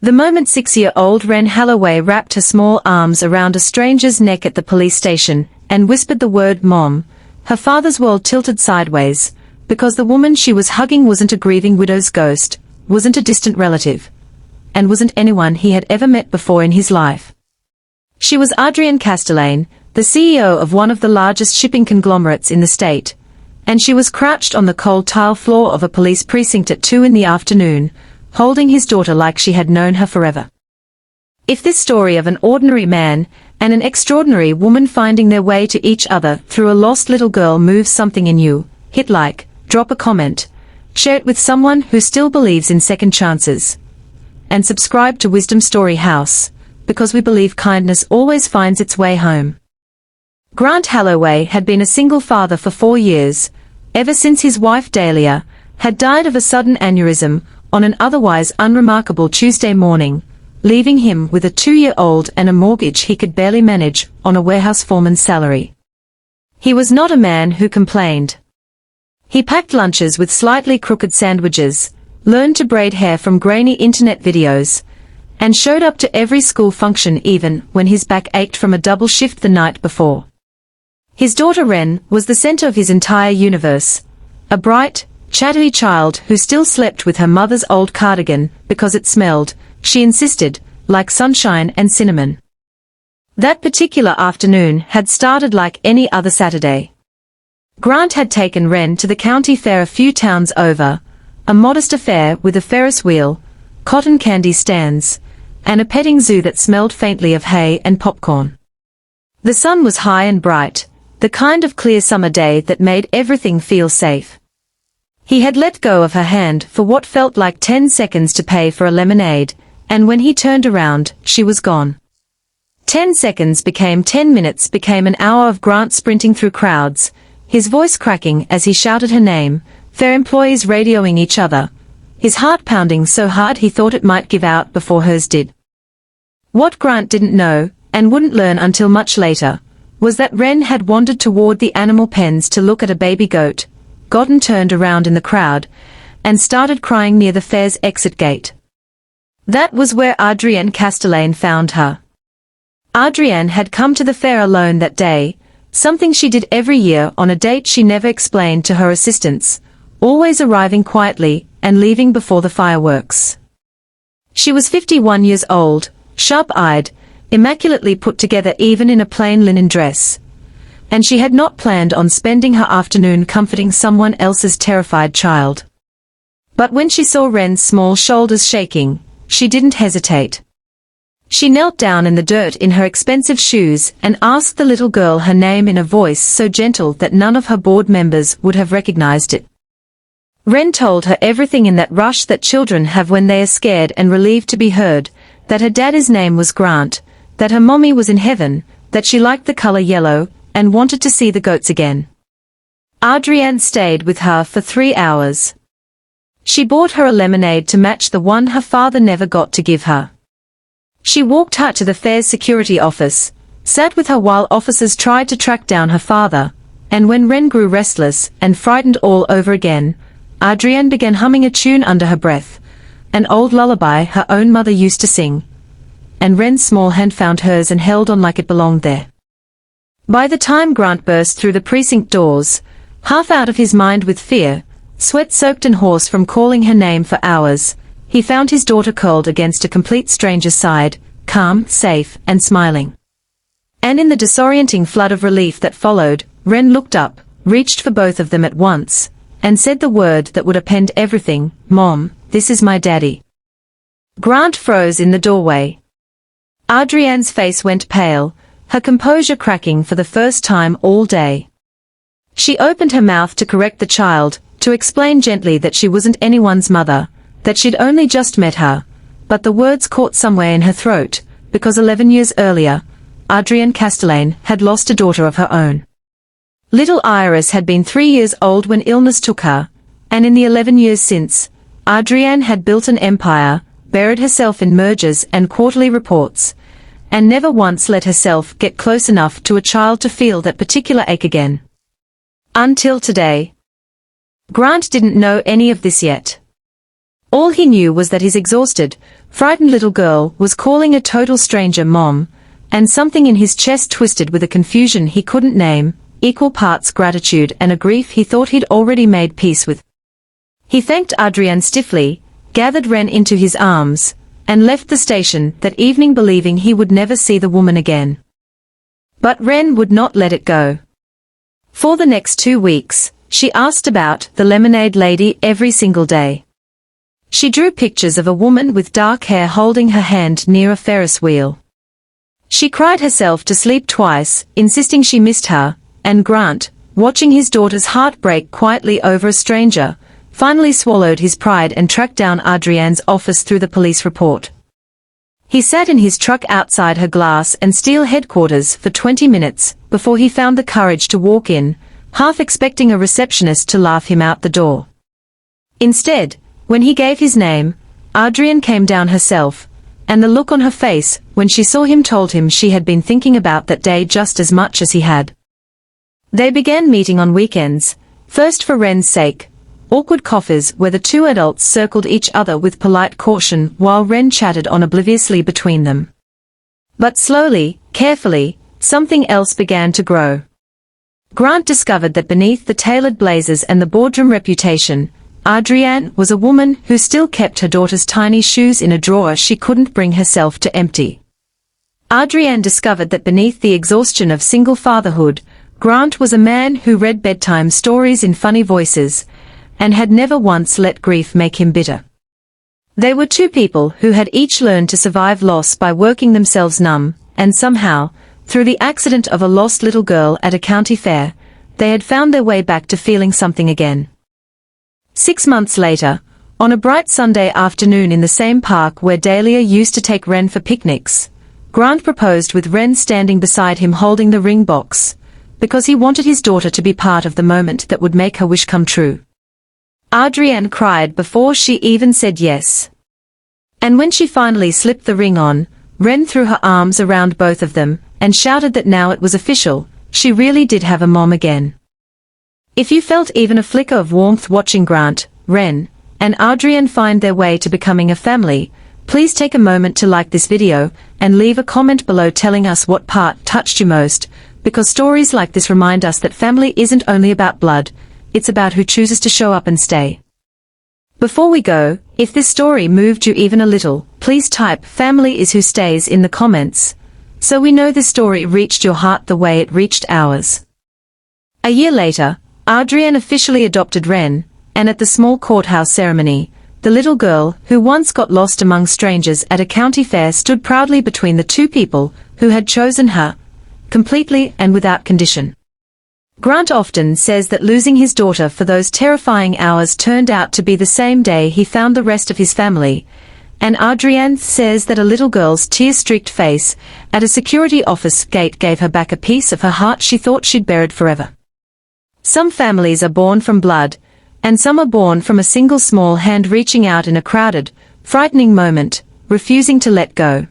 The moment 6-year-old Wren Holloway wrapped her small arms around a stranger's neck at the police station and whispered the word "Mom," her father's world tilted sideways, because the woman she was hugging wasn't a grieving widow's ghost, wasn't a distant relative, and wasn't anyone he had ever met before in his life. She was Adrienne Castelain, the CEO of one of the largest shipping conglomerates in the state, and she was crouched on the cold tile floor of a police precinct at 2 in the afternoon, holding his daughter like she had known her forever. If this story of an ordinary man and an extraordinary woman finding their way to each other through a lost little girl moves something in you, hit like, drop a comment, share it with someone who still believes in second chances, and subscribe to Wisdom Story House, because we believe kindness always finds its way home. Grant Holloway had been a single father for 4 years, ever since his wife Dahlia had died of a sudden aneurysm on an otherwise unremarkable Tuesday morning, leaving him with a 2-year-old and a mortgage he could barely manage on a warehouse foreman's salary. He was not a man who complained. He packed lunches with slightly crooked sandwiches, learned to braid hair from grainy internet videos, and showed up to every school function even when his back ached from a double shift the night before. His daughter Wren was the center of his entire universe, a bright, chattery child who still slept with her mother's old cardigan because it smelled, she insisted, like sunshine and cinnamon. That particular afternoon had started like any other Saturday. Grant had taken Wren to the county fair a few towns over, a modest affair with a Ferris wheel, cotton candy stands, and a petting zoo that smelled faintly of hay and popcorn. The sun was high and bright, the kind of clear summer day that made everything feel safe. He had let go of her hand for what felt like 10 seconds to pay for a lemonade, and when he turned around, she was gone. 10 seconds became 10 minutes, became an hour of Grant sprinting through crowds, his voice cracking as he shouted her name, fair employees radioing each other, his heart pounding so hard he thought it might give out before hers did. What Grant didn't know, and wouldn't learn until much later, was that Wren had wandered toward the animal pens to look at a baby goat, gotten turned around in the crowd, and started crying near the fair's exit gate. That was where Adrienne Castelain found her. Adrienne had come to the fair alone that day, something she did every year on a date she never explained to her assistants, always arriving quietly and leaving before the fireworks. She was 51 years old, sharp-eyed, immaculately put together even in a plain linen dress, and she had not planned on spending her afternoon comforting someone else's terrified child. But when she saw Wren's small shoulders shaking, she didn't hesitate. She knelt down in the dirt in her expensive shoes and asked the little girl her name in a voice so gentle that none of her board members would have recognized it. Wren told her everything in that rush that children have when they are scared and relieved to be heard, that her daddy's name was Grant, that her mommy was in heaven, that she liked the color yellow, and wanted to see the goats again. Adrienne stayed with her for 3 hours. She bought her a lemonade to match the one her father never got to give her. She walked her to the fair's security office, sat with her while officers tried to track down her father, and when Wren grew restless and frightened all over again, Adrienne began humming a tune under her breath, an old lullaby her own mother used to sing, and Wren's small hand found hers and held on like it belonged there. By the time Grant burst through the precinct doors, half out of his mind with fear, sweat-soaked and hoarse from calling her name for hours, he found his daughter curled against a complete stranger's side, calm, safe, and smiling. And in the disorienting flood of relief that followed, Wren looked up, reached for both of them at once, and said the word that would append everything, "Mom, this is my daddy." Grant froze in the doorway. Adrienne's face went pale, her composure cracking for the first time all day. She opened her mouth to correct the child, to explain gently that she wasn't anyone's mother, that she'd only just met her, but the words caught somewhere in her throat, because 11 years earlier, Adrienne Castelain had lost a daughter of her own. Little Iris had been 3 years old when illness took her, and in the 11 years since, Adrienne had built an empire, buried herself in mergers and quarterly reports, and never once let herself get close enough to a child to feel that particular ache again. Until today. Grant didn't know any of this yet. All he knew was that his exhausted, frightened little girl was calling a total stranger Mom, and something in his chest twisted with a confusion he couldn't name, equal parts gratitude and a grief he thought he'd already made peace with. He thanked Adrienne stiffly, gathered Ren into his arms, and left the station that evening believing he would never see the woman again. But Ren would not let it go. For the next 2 weeks, she asked about the lemonade lady every single day. She drew pictures of a woman with dark hair holding her hand near a Ferris wheel. She cried herself to sleep twice, insisting she missed her, and Grant, watching his daughter's heart break quietly over a stranger, finally swallowed his pride and tracked down Adrienne's office through the police report. He sat in his truck outside her glass and steel headquarters for 20 minutes before he found the courage to walk in, half expecting a receptionist to laugh him out the door. Instead, when he gave his name, Adrienne came down herself, and the look on her face when she saw him told him she had been thinking about that day just as much as he had. They began meeting on weekends, first for Ren's sake, awkward coffees where the two adults circled each other with polite caution while Ren chatted on obliviously between them. But slowly, carefully, something else began to grow. Grant discovered that beneath the tailored blazers and the boardroom reputation, Adrienne was a woman who still kept her daughter's tiny shoes in a drawer she couldn't bring herself to empty. Adrienne discovered that beneath the exhaustion of single fatherhood, Grant was a man who read bedtime stories in funny voices, and had never once let grief make him bitter. They were two people who had each learned to survive loss by working themselves numb, and somehow, through the accident of a lost little girl at a county fair, they had found their way back to feeling something again. 6 months later, on a bright Sunday afternoon in the same park where Dahlia used to take Ren for picnics, Grant proposed with Ren standing beside him holding the ring box, because he wanted his daughter to be part of the moment that would make her wish come true. Adrienne cried before she even said yes. And when she finally slipped the ring on, Ren threw her arms around both of them, and shouted that now it was official, she really did have a mom again. If you felt even a flicker of warmth watching Grant, Ren, and Adrienne find their way to becoming a family, please take a moment to like this video, and leave a comment below telling us what part touched you most, because stories like this remind us that family isn't only about blood, it's about who chooses to show up and stay. Before we go, if this story moved you even a little, please type "family is who stays" in the comments, so we know this story reached your heart the way it reached ours. A year later, Adrienne officially adopted Ren, and at the small courthouse ceremony, the little girl who once got lost among strangers at a county fair stood proudly between the two people who had chosen her, completely and without condition. Grant often says that losing his daughter for those terrifying hours turned out to be the same day he found the rest of his family, and Adrienne says that a little girl's tear-streaked face at a security office gate gave her back a piece of her heart she thought she'd buried forever. Some families are born from blood, and some are born from a single small hand reaching out in a crowded, frightening moment, refusing to let go.